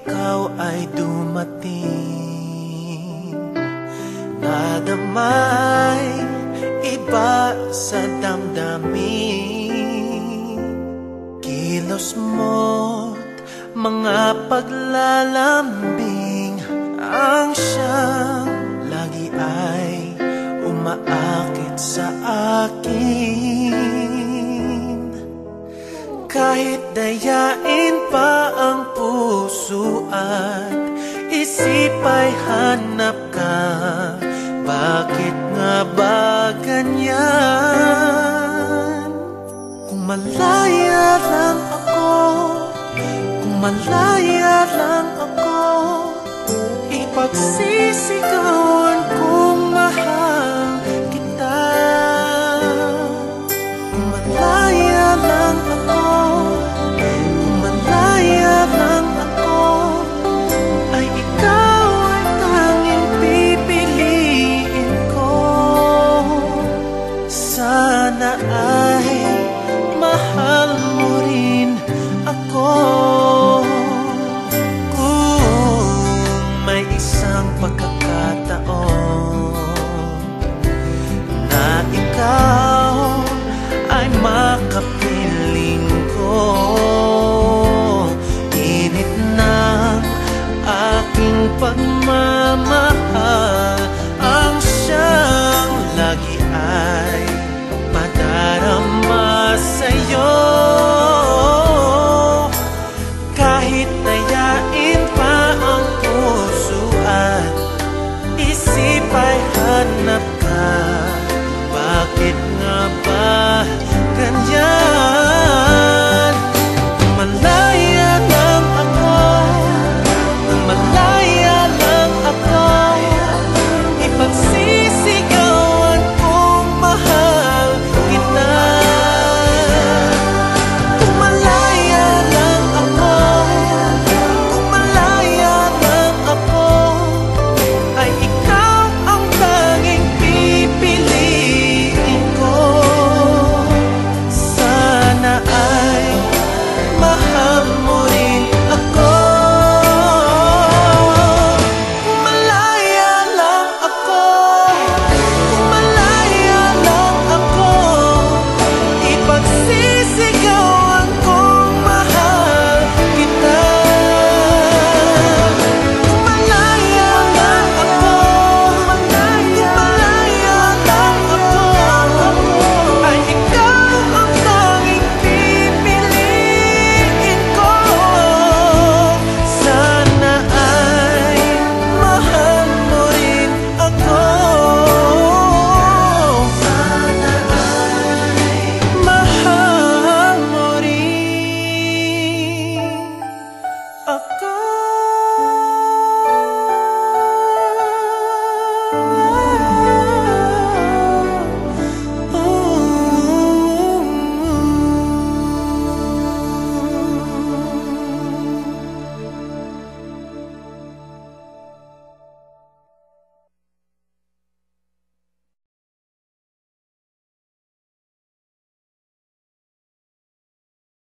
ikaw ay dumating, nadamay iba sa damdamin. Kilos mo't mga paglalambing ang siyang lagi ay umaakit sa akin. Kahit dayain pa ang puso at isip ay hanap ka, bakit nga ba ganyan? Kung malaya lang ako, kung malaya lang ako, ipagsisigawan kung mahal kita. Kung malaya lang ako, kung malaya lang ako, ay ikaw ang tanging pipiliin ko. Sana ay mahal mo rin ako.